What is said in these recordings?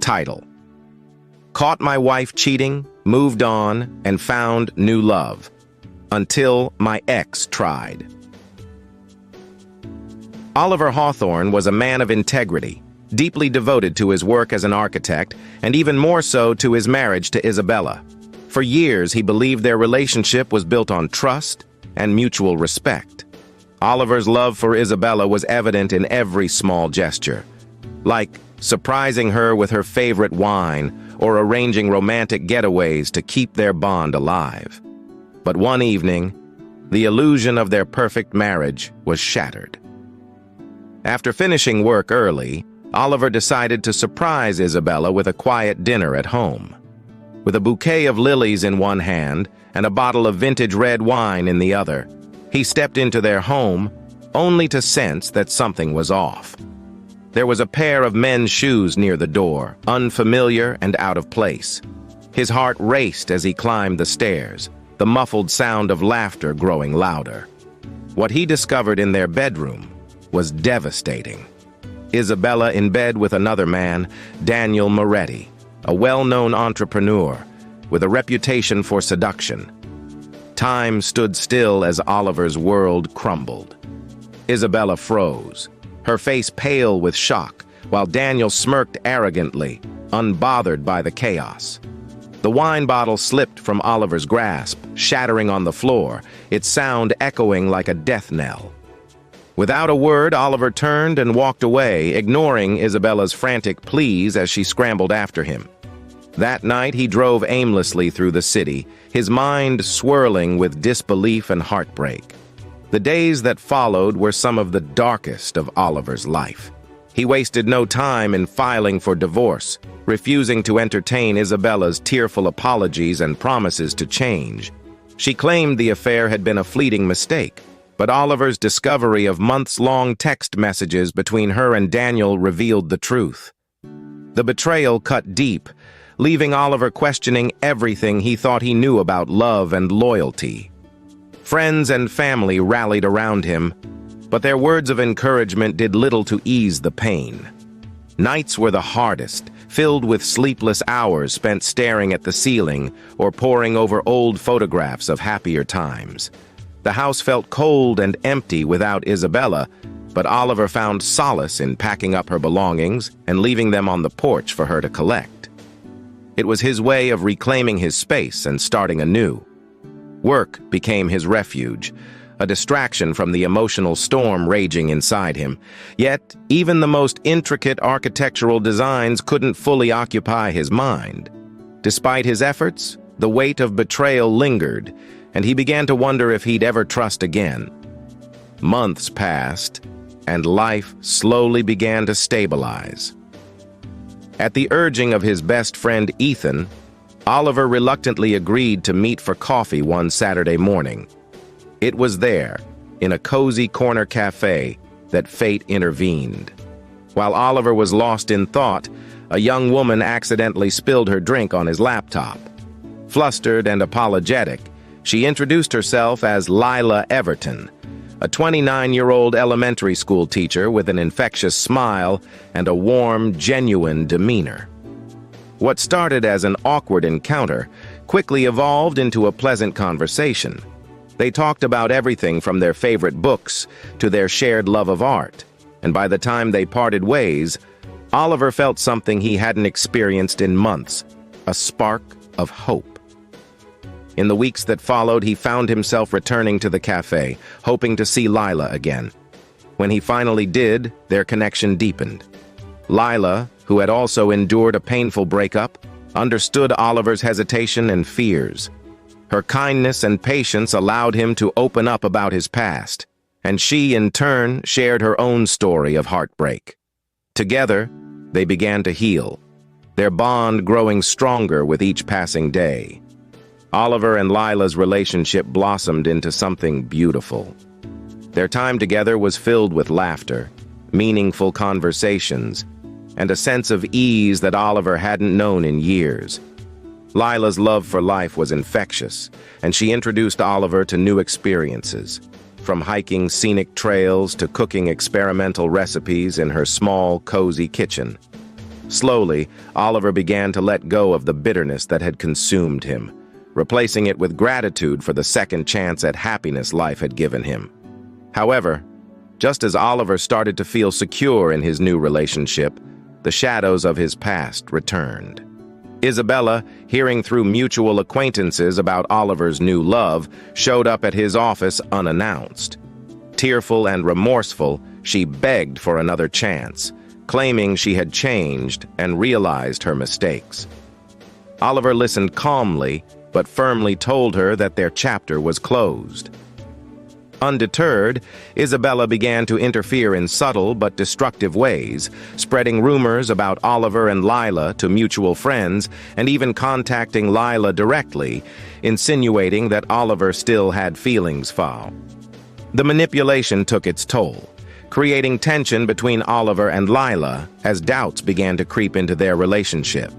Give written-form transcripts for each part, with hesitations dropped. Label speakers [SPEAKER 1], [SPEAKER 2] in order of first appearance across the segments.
[SPEAKER 1] Title: Caught my wife cheating, moved on, and found new love. Until my ex tried. Oliver Hawthorne was a man of integrity, deeply devoted to his work as an architect, and even more so to his marriage to Isabella. For years, he believed their relationship was built on trust and mutual respect. Oliver's love for Isabella was evident in every small gesture, like surprising her with her favorite wine or arranging romantic getaways to keep their bond alive. But one evening, the illusion of their perfect marriage was shattered. After finishing work early, Oliver decided to surprise Isabella with a quiet dinner at home. With a bouquet of lilies in one hand and a bottle of vintage red wine in the other, he stepped into their home, only to sense that something was off. There was a pair of men's shoes near the door, unfamiliar and out of place. His heart raced as he climbed the stairs, the muffled sound of laughter growing louder. What he discovered in their bedroom was devastating. Isabella in bed with another man, Daniel Moretti, a well-known entrepreneur with a reputation for seduction. Time stood still as Oliver's world crumbled. Isabella froze, her face pale with shock, while Daniel smirked arrogantly, unbothered by the chaos. The wine bottle slipped from Oliver's grasp, shattering on the floor, its sound echoing like a death knell. Without a word, Oliver turned and walked away, ignoring Isabella's frantic pleas as she scrambled after him. That night, he drove aimlessly through the city, his mind swirling with disbelief and heartbreak. The days that followed were some of the darkest of Oliver's life. He wasted no time in filing for divorce, refusing to entertain Isabella's tearful apologies and promises to change. She claimed the affair had been a fleeting mistake, but Oliver's discovery of months-long text messages between her and Daniel revealed the truth. The betrayal cut deep, leaving Oliver questioning everything he thought he knew about love and loyalty. Friends and family rallied around him, but their words of encouragement did little to ease the pain. Nights were the hardest, filled with sleepless hours spent staring at the ceiling or poring over old photographs of happier times. The house felt cold and empty without Isabella, but Oliver found solace in packing up her belongings and leaving them on the porch for her to collect. It was his way of reclaiming his space and starting anew. Work became his refuge, a distraction from the emotional storm raging inside him. Yet, even the most intricate architectural designs couldn't fully occupy his mind. Despite his efforts, the weight of betrayal lingered, and he began to wonder if he'd ever trust again. Months passed, and life slowly began to stabilize. At the urging of his best friend Ethan, Oliver reluctantly agreed to meet for coffee one Saturday morning. It was there, in a cozy corner cafe, that fate intervened. While Oliver was lost in thought, a young woman accidentally spilled her drink on his laptop. Flustered and apologetic, she introduced herself as Lila Everton, a 29-year-old elementary school teacher with an infectious smile and a warm, genuine demeanor. What started as an awkward encounter quickly evolved into a pleasant conversation. They talked about everything from their favorite books to their shared love of art, and by the time they parted ways, Oliver felt something he hadn't experienced in months, a spark of hope. In the weeks that followed, he found himself returning to the cafe, hoping to see Lila again. When he finally did, their connection deepened. Lila, who had also endured a painful breakup, understood Oliver's hesitation and fears. Her kindness and patience allowed him to open up about his past, and she, in turn, shared her own story of heartbreak. Together, they began to heal, their bond growing stronger with each passing day. Oliver and Lila's relationship blossomed into something beautiful. Their time together was filled with laughter, meaningful conversations, and a sense of ease that Oliver hadn't known in years. Lila's love for life was infectious, and she introduced Oliver to new experiences, from hiking scenic trails to cooking experimental recipes in her small, cozy kitchen. Slowly, Oliver began to let go of the bitterness that had consumed him, replacing it with gratitude for the second chance at happiness life had given him. However, just as Oliver started to feel secure in his new relationship, the shadows of his past returned. Isabella, hearing through mutual acquaintances about Oliver's new love, showed up at his office unannounced. Tearful and remorseful, she begged for another chance, claiming she had changed and realized her mistakes. Oliver listened calmly, but firmly told her that their chapter was closed. Undeterred, Isabella began to interfere in subtle but destructive ways, spreading rumors about Oliver and Lila to mutual friends, and even contacting Lila directly, insinuating that Oliver still had feelings for. The manipulation took its toll, creating tension between Oliver and Lila as doubts began to creep into their relationship.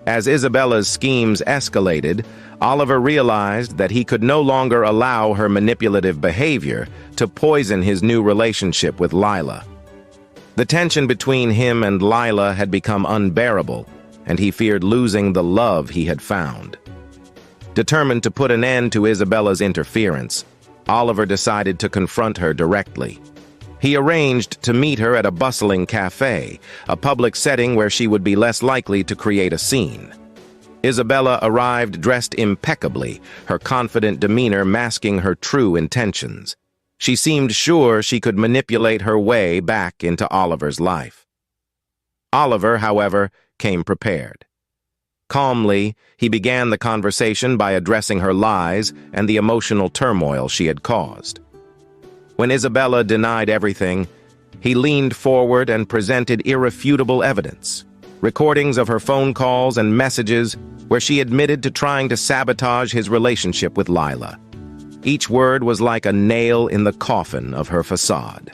[SPEAKER 1] As Isabella's schemes escalated, Oliver realized that he could no longer allow her manipulative behavior to poison his new relationship with Lila. The tension between him and Lila had become unbearable, and he feared losing the love he had found. Determined to put an end to Isabella's interference, Oliver decided to confront her directly. He arranged to meet her at a bustling cafe, a public setting where she would be less likely to create a scene. Isabella arrived dressed impeccably, her confident demeanor masking her true intentions. She seemed sure she could manipulate her way back into Oliver's life. Oliver, however, came prepared. Calmly, he began the conversation by addressing her lies and the emotional turmoil she had caused. When Isabella denied everything, he leaned forward and presented irrefutable evidence. Recordings of her phone calls and messages where she admitted to trying to sabotage his relationship with Lila. Each word was like a nail in the coffin of her facade.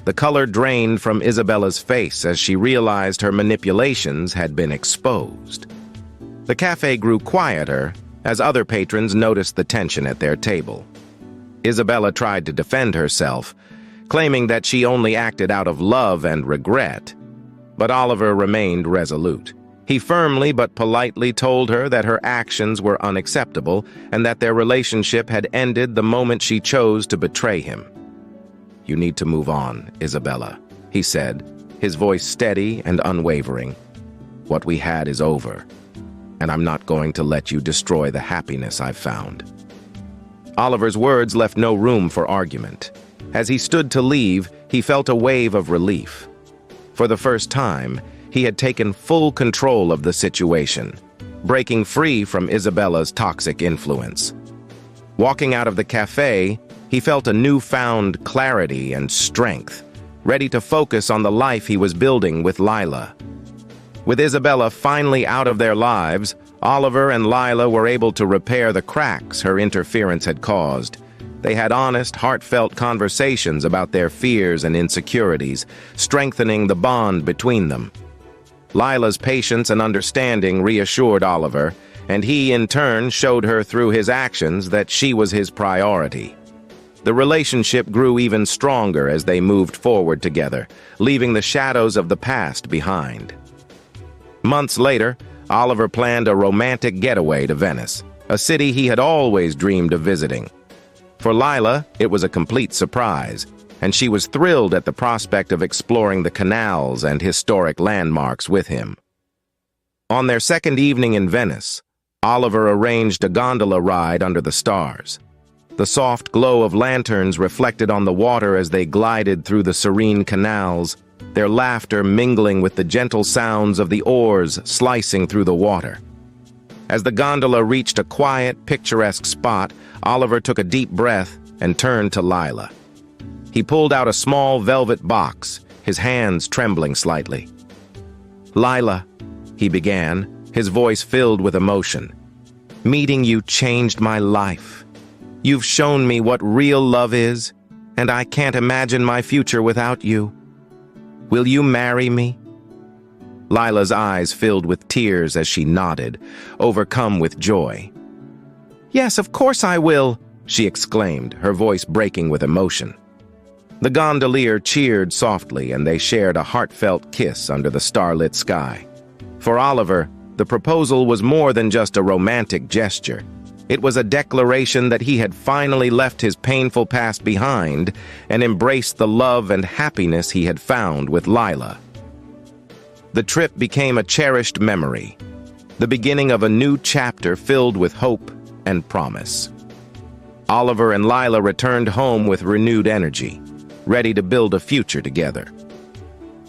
[SPEAKER 1] The color drained from Isabella's face as she realized her manipulations had been exposed. The cafe grew quieter as other patrons noticed the tension at their table. Isabella tried to defend herself, claiming that she only acted out of love and regret. But Oliver remained resolute. He firmly but politely told her that her actions were unacceptable and that their relationship had ended the moment she chose to betray him. "You need to move on, Isabella," he said, his voice steady and unwavering. "What we had is over, and I'm not going to let you destroy the happiness I've found." Oliver's words left no room for argument. As he stood to leave, he felt a wave of relief. For the first time, he had taken full control of the situation, breaking free from Isabella's toxic influence. Walking out of the cafe, he felt a newfound clarity and strength, ready to focus on the life he was building with Lila. With Isabella finally out of their lives, Oliver and Lila were able to repair the cracks her interference had caused. They had honest, heartfelt conversations about their fears and insecurities, strengthening the bond between them. Lila's patience and understanding reassured Oliver, and he, in turn, showed her through his actions that she was his priority. The relationship grew even stronger as they moved forward together, leaving the shadows of the past behind. Months later, Oliver planned a romantic getaway to Venice, a city he had always dreamed of visiting. For Lila, it was a complete surprise, and she was thrilled at the prospect of exploring the canals and historic landmarks with him. On their second evening in Venice, Oliver arranged a gondola ride under the stars. The soft glow of lanterns reflected on the water as they glided through the serene canals, their laughter mingling with the gentle sounds of the oars slicing through the water. As the gondola reached a quiet, picturesque spot, Oliver took a deep breath and turned to Lila. He pulled out a small velvet box, his hands trembling slightly. "Lila," he began, his voice filled with emotion, "meeting you changed my life. You've shown me what real love is, and I can't imagine my future without you. Will you marry me?" Lila's eyes filled with tears as she nodded, overcome with joy. "Yes, of course I will," she exclaimed, her voice breaking with emotion. The gondolier cheered softly, and they shared a heartfelt kiss under the starlit sky. For Oliver, the proposal was more than just a romantic gesture. It was a declaration that he had finally left his painful past behind and embraced the love and happiness he had found with Lila. The trip became a cherished memory, the beginning of a new chapter filled with hope and promise. Oliver and Lila returned home with renewed energy, ready to build a future together.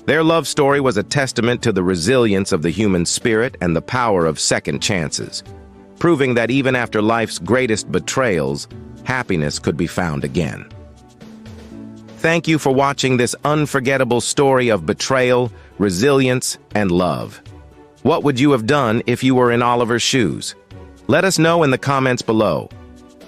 [SPEAKER 1] Their love story was a testament to the resilience of the human spirit and the power of second chances, proving that even after life's greatest betrayals, happiness could be found again. Thank you for watching this unforgettable story of betrayal, resilience, and love. What would you have done if you were in Oliver's shoes? Let us know in the comments below.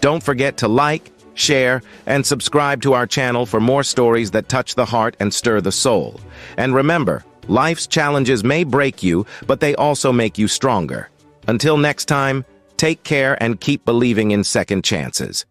[SPEAKER 1] Don't forget to like, share, and subscribe to our channel for more stories that touch the heart and stir the soul. And remember, life's challenges may break you, but they also make you stronger. Until next time, take care and keep believing in second chances.